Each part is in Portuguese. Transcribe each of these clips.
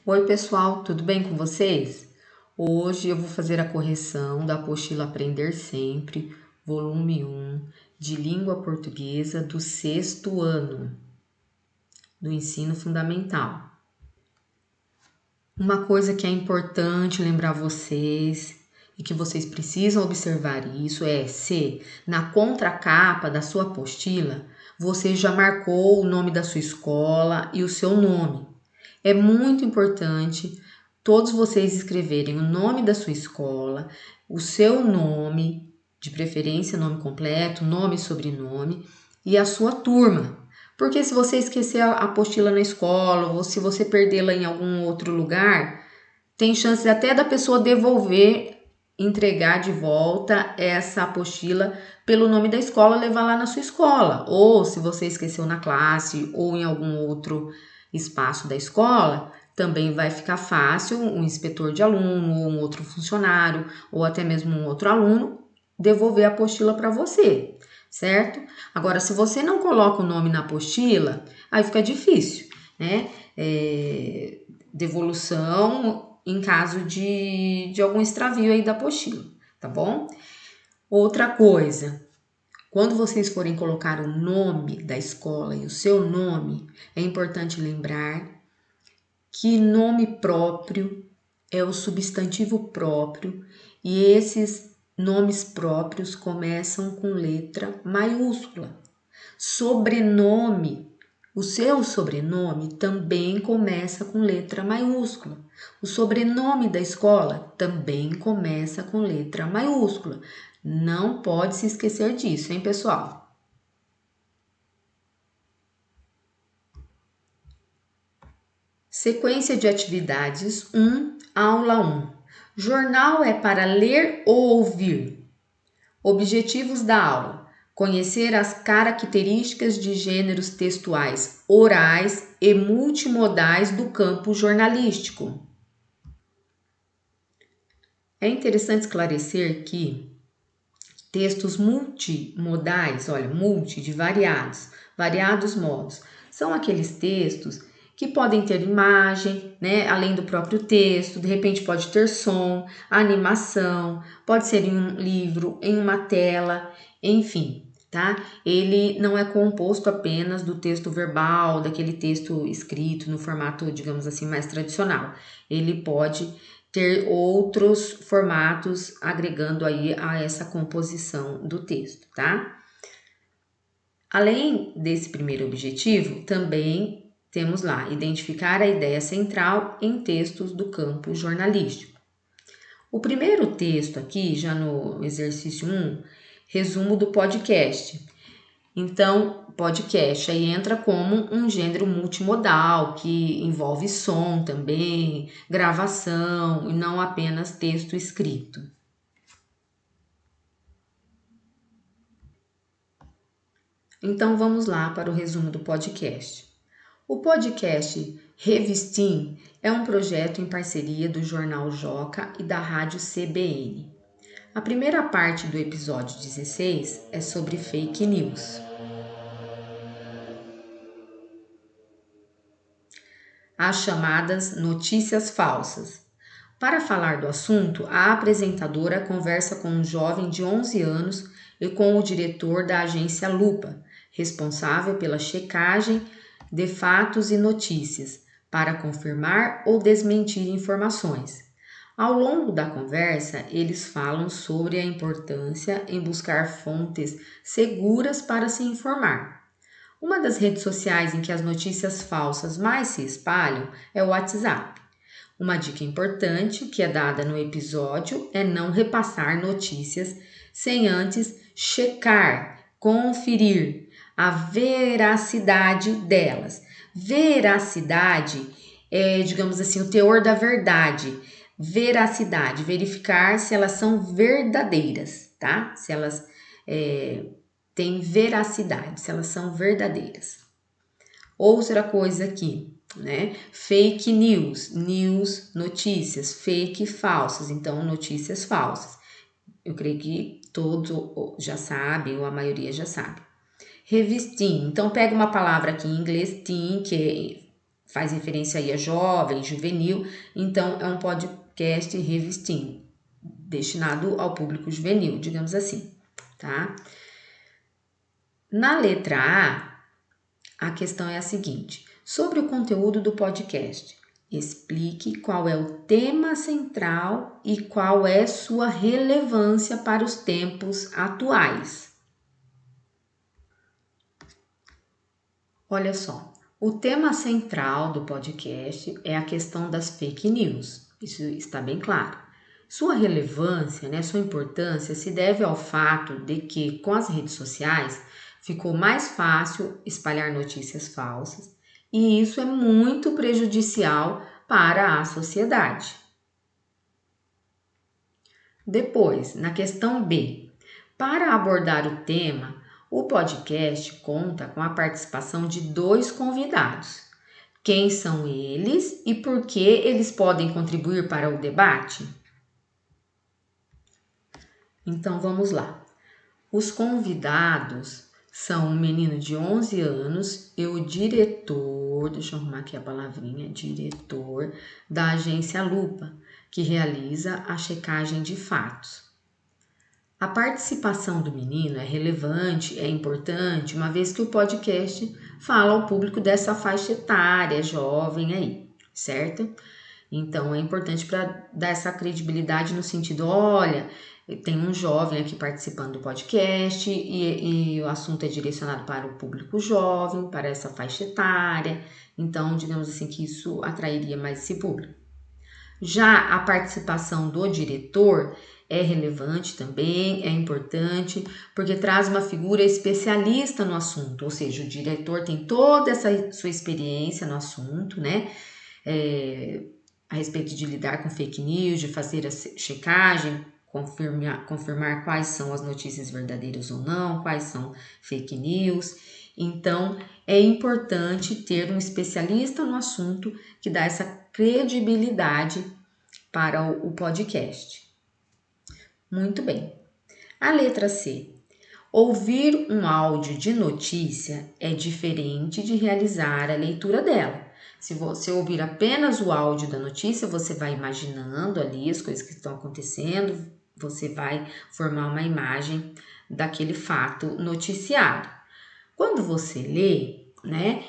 Oi, pessoal, tudo bem com vocês? Hoje eu vou fazer a correção da apostila Aprender Sempre, volume 1, de língua portuguesa do 6º ano do ensino fundamental. Uma coisa que é importante lembrar vocês e que vocês precisam observar isso é se na contracapa da sua apostila você já marcou o nome da sua escola e o seu nome. É muito importante todos vocês escreverem o nome da sua escola, o seu nome, de preferência nome completo, nome e sobrenome, e a sua turma. Porque se você esquecer a apostila na escola ou se você perdê-la em algum outro lugar, tem chance até da pessoa devolver, entregar de volta essa apostila pelo nome da escola, levar lá na sua escola. Ou se você esqueceu na classe ou em algum outro espaço da escola, também vai ficar fácil um inspetor de aluno ou um outro funcionário ou até mesmo um outro aluno devolver a apostila para você, certo? Agora, se você não coloca o nome na apostila, aí fica difícil, né? Devolução em caso de algum extravio aí da apostila, tá bom? Outra coisa, quando vocês forem colocar o nome da escola e o seu nome, é importante lembrar que nome próprio é o substantivo próprio e esses nomes próprios começam com letra maiúscula. Sobrenome, o seu sobrenome também começa com letra maiúscula. O sobrenome da escola também começa com letra maiúscula. Não pode se esquecer disso, hein, pessoal? Sequência de atividades 1, aula 1. Jornal é para ler ou ouvir? Objetivos da aula: conhecer as características de gêneros textuais orais e multimodais do campo jornalístico. É interessante esclarecer que textos multimodais, olha, multi de variados modos, são aqueles textos que podem ter imagem, né, além do próprio texto, de repente pode ter som, animação, pode ser em um livro, em uma tela, enfim, tá? Ele não é composto apenas do texto verbal, daquele texto escrito no formato, digamos assim, mais tradicional. Ele pode ter outros formatos agregando aí a essa composição do texto, tá? Além desse primeiro objetivo, também temos lá identificar a ideia central em textos do campo jornalístico. O primeiro texto aqui, já no exercício 1, resumo do podcast. Então, podcast aí entra como um gênero multimodal que envolve som também, gravação e não apenas texto escrito. Então, vamos lá para o resumo do podcast. O podcast Revistim é um projeto em parceria do Jornal Joca e da Rádio CBN. A primeira parte do episódio 16 é sobre fake news. As chamadas notícias falsas. Para falar do assunto, a apresentadora conversa com um jovem de 11 anos e com o diretor da agência Lupa, responsável pela checagem de fatos e notícias, para confirmar ou desmentir informações. Ao longo da conversa, eles falam sobre a importância em buscar fontes seguras para se informar. Uma das redes sociais em que as notícias falsas mais se espalham é o WhatsApp. Uma dica importante que é dada no episódio é não repassar notícias sem antes checar, conferir a veracidade delas. Veracidade é, digamos assim, o teor da verdade. Veracidade, verificar se elas são verdadeiras, tá? Se elas têm veracidade, se elas são verdadeiras. Outra coisa aqui, né? Fake news, notícias, fake falsas, então notícias falsas. Eu creio que todos já sabem, ou a maioria já sabe. Revistim, então pega uma palavra aqui em inglês, teen, que faz referência aí a jovem, juvenil, então é um podcast revistinho, destinado ao público juvenil, digamos assim, tá? Na letra A questão é a seguinte: sobre o conteúdo do podcast, explique qual é o tema central e qual é sua relevância para os tempos atuais. Olha só, o tema central do podcast é a questão das fake news. Isso está bem claro. Sua relevância, né, sua importância se deve ao fato de que, com as redes sociais, ficou mais fácil espalhar notícias falsas e isso é muito prejudicial para a sociedade. Depois, na questão B, para abordar o tema, o podcast conta com a participação de 2 convidados. Quem são eles e por que eles podem contribuir para o debate? Então vamos lá. Os convidados são um menino de 11 anos e o diretor, deixa eu arrumar aqui a palavrinha, diretor da agência Lupa, que realiza a checagem de fatos. A participação do menino é relevante, é importante, uma vez que o podcast fala ao público dessa faixa etária, jovem aí, certo? Então é importante para dar essa credibilidade no sentido, olha, tem um jovem aqui participando do podcast e o assunto é direcionado para o público jovem, para essa faixa etária. Então, digamos assim, que isso atrairia mais esse público. Já a participação do diretor é relevante também, é importante, porque traz uma figura especialista no assunto, ou seja, o diretor tem toda essa sua experiência no assunto, né? A respeito de lidar com fake news, de fazer a checagem, confirmar quais são as notícias verdadeiras ou não, quais são fake news. Então, é importante ter um especialista no assunto que dá essa credibilidade para o podcast. Muito bem. A letra C. Ouvir um áudio de notícia é diferente de realizar a leitura dela. Se você ouvir apenas o áudio da notícia, você vai imaginando ali as coisas que estão acontecendo, você vai formar uma imagem daquele fato noticiado. Quando você lê, né,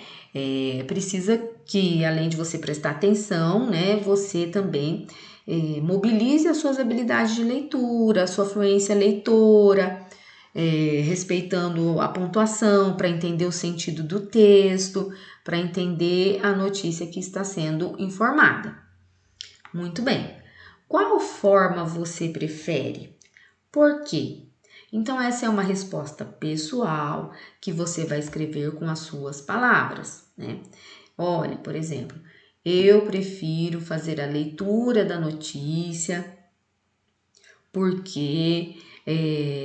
precisa que, além de você prestar atenção, né, você também mobilize as suas habilidades de leitura, a sua fluência leitora, respeitando a pontuação para entender o sentido do texto, para entender a notícia que está sendo informada. Muito bem. Qual forma você prefere? Por quê? Então, essa é uma resposta pessoal que você vai escrever com as suas palavras, né? Olha, por exemplo, eu prefiro fazer a leitura da notícia porque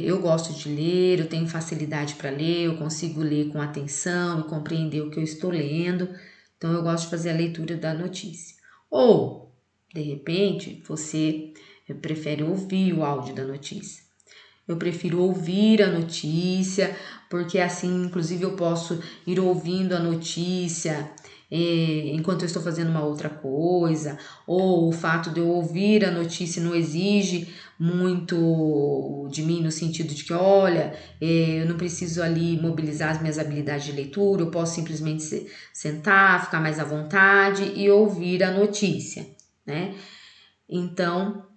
eu gosto de ler, eu tenho facilidade para ler, eu consigo ler com atenção e compreender o que eu estou lendo, então eu gosto de fazer a leitura da notícia. Ou, de repente, você prefere ouvir o áudio da notícia. Eu prefiro ouvir a notícia, porque assim, inclusive, eu posso ir ouvindo a notícia enquanto eu estou fazendo uma outra coisa, ou o fato de eu ouvir a notícia não exige muito de mim no sentido de que, olha, eu não preciso ali mobilizar as minhas habilidades de leitura, eu posso simplesmente sentar, ficar mais à vontade e ouvir a notícia, né? Então,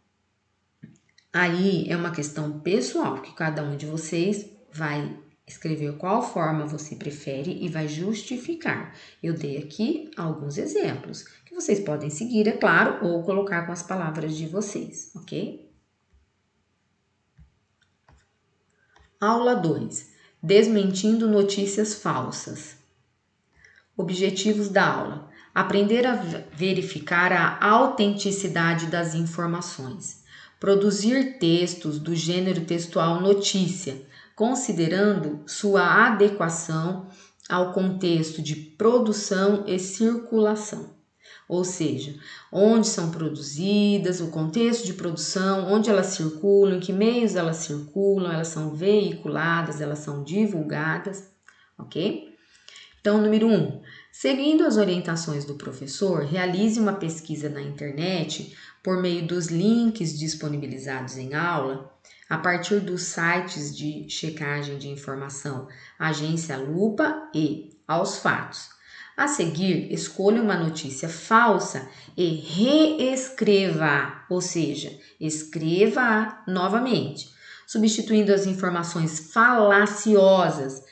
aí é uma questão pessoal, que cada um de vocês vai escrever qual forma você prefere e vai justificar. Eu dei aqui alguns exemplos que vocês podem seguir, é claro, ou colocar com as palavras de vocês, ok? Aula 2. Desmentindo notícias falsas. Objetivos da aula: aprender a verificar a autenticidade das informações. Produzir textos do gênero textual notícia, considerando sua adequação ao contexto de produção e circulação. Ou seja, onde são produzidas, o contexto de produção, onde elas circulam, em que meios elas circulam, elas são veiculadas, elas são divulgadas, ok? Então, número 1, Seguindo as orientações do professor, realize uma pesquisa na internet por meio dos links disponibilizados em aula, a partir dos sites de checagem de informação Agência Lupa e Aos Fatos. A seguir, escolha uma notícia falsa e reescreva-a, ou seja, escreva-a novamente, substituindo as informações falaciosas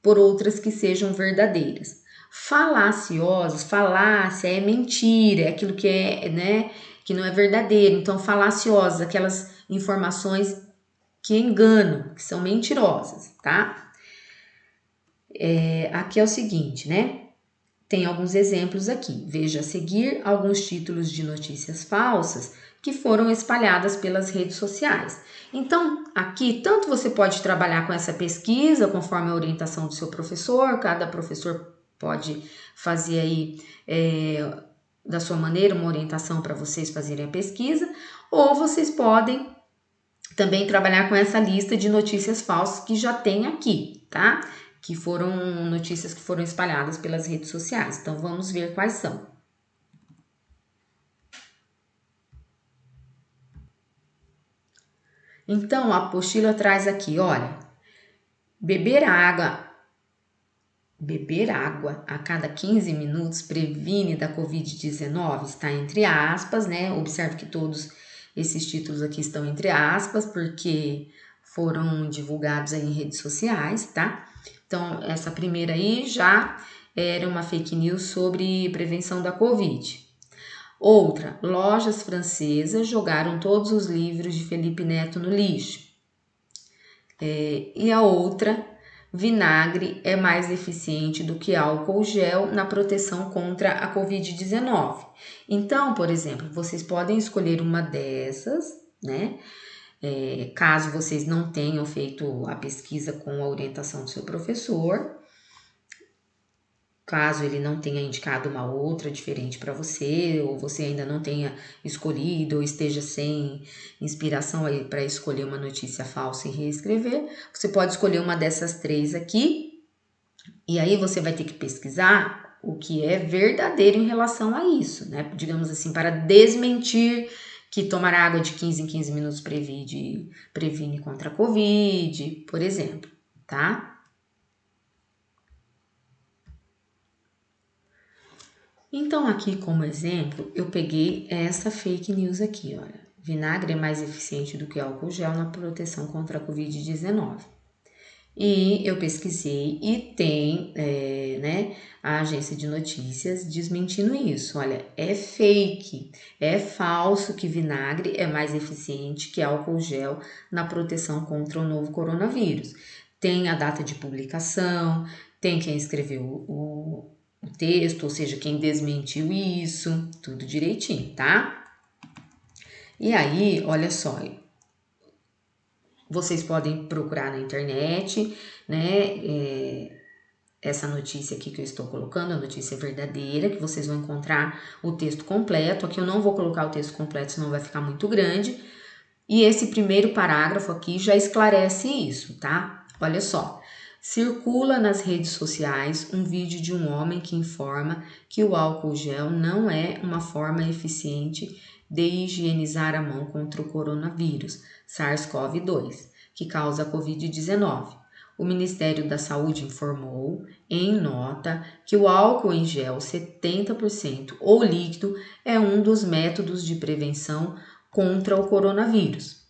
por outras que sejam verdadeiras. Falaciosos, falácia é mentira, é aquilo que é, né, que não é verdadeiro. Então, falaciosas, aquelas informações que enganam, que são mentirosas, tá? Aqui é o seguinte, né? Tem alguns exemplos aqui. Veja a seguir alguns títulos de notícias falsas que foram espalhadas pelas redes sociais. Então, aqui, tanto você pode trabalhar com essa pesquisa, conforme a orientação do seu professor, cada professor pode fazer aí da sua maneira uma orientação para vocês fazerem a pesquisa, ou vocês podem também trabalhar com essa lista de notícias falsas que já tem aqui, tá? Que foram notícias que foram espalhadas pelas redes sociais. Então, vamos ver quais são. Então, a apostila traz aqui, olha, beber água a cada 15 minutos previne da Covid-19, está entre aspas, né? Observe que todos esses títulos aqui estão entre aspas, porque foram divulgados aí em redes sociais, tá? Então, essa primeira aí já era uma fake news sobre prevenção da Covid. Outra, lojas francesas jogaram todos os livros de Felipe Neto no lixo. E a outra, vinagre é mais eficiente do que álcool gel na proteção contra a Covid-19. Então, por exemplo, vocês podem escolher uma dessas, né? Caso vocês não tenham feito a pesquisa com a orientação do seu professor, caso ele não tenha indicado uma outra diferente para você, ou você ainda não tenha escolhido, ou esteja sem inspiração aí para escolher uma notícia falsa e reescrever, você pode escolher uma dessas três aqui, e aí você vai ter que pesquisar o que é verdadeiro em relação a isso, né? Digamos assim, para desmentir que tomar água de 15 em 15 minutos previne contra a Covid, por exemplo, tá? Então, aqui como exemplo, eu peguei essa fake news aqui, olha. Vinagre é mais eficiente do que álcool gel na proteção contra a Covid-19. E eu pesquisei e tem, né, a agência de notícias desmentindo isso. Olha, é fake, é falso que vinagre é mais eficiente que álcool gel na proteção contra o novo coronavírus. Tem a data de publicação, tem quem escreveu o texto, ou seja, quem desmentiu isso, tudo direitinho, tá? E aí, olha só, vocês podem procurar na internet, né? Essa notícia aqui que eu estou colocando, a notícia verdadeira, que vocês vão encontrar o texto completo. Aqui eu não vou colocar o texto completo, senão vai ficar muito grande. E esse primeiro parágrafo aqui já esclarece isso, tá? Olha só. Circula nas redes sociais um vídeo de um homem que informa que o álcool gel não é uma forma eficiente de higienizar a mão contra o coronavírus, SARS-CoV-2, que causa a Covid-19. O Ministério da Saúde informou, em nota, que o álcool em gel 70% ou líquido é um dos métodos de prevenção contra o coronavírus.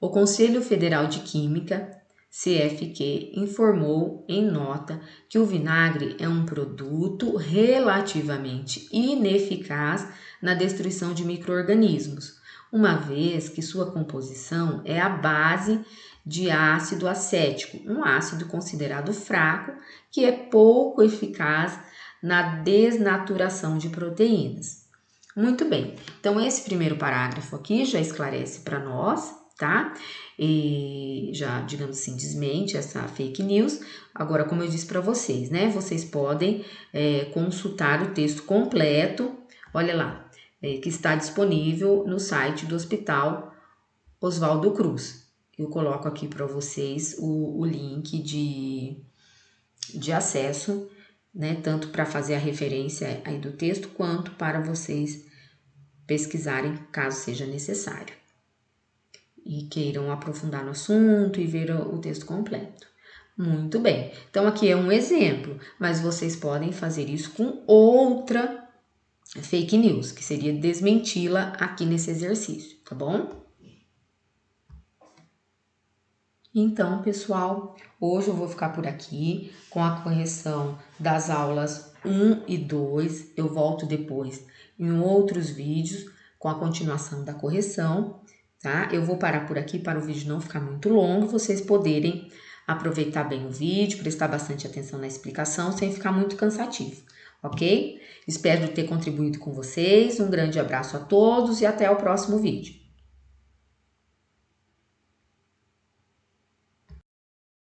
O Conselho Federal de Química, CFQ, informou em nota que o vinagre é um produto relativamente ineficaz na destruição de micro-organismos, uma vez que sua composição é a base de ácido acético, um ácido considerado fraco que é pouco eficaz na desnaturação de proteínas. Muito bem, então esse primeiro parágrafo aqui já esclarece para nós, tá? E já, digamos assim, desmente essa fake news. Agora, como eu disse para vocês, né? Vocês podem consultar o texto completo, olha lá, que está disponível no site do Hospital Oswaldo Cruz. Eu coloco aqui para vocês o link de acesso né? Tanto para fazer a referência aí do texto, quanto para vocês pesquisarem, caso seja necessário. E queiram aprofundar no assunto e ver o texto completo. Muito bem. Então, aqui é um exemplo, mas vocês podem fazer isso com outra fake news, que seria desmenti-la aqui nesse exercício, tá bom? Então, pessoal, hoje eu vou ficar por aqui com a correção das aulas 1 e 2. Eu volto depois em outros vídeos com a continuação da correção, tá? Eu vou parar por aqui para o vídeo não ficar muito longo, vocês poderem aproveitar bem o vídeo, prestar bastante atenção na explicação, sem ficar muito cansativo, ok? Espero ter contribuído com vocês. Um grande abraço a todos e até o próximo vídeo.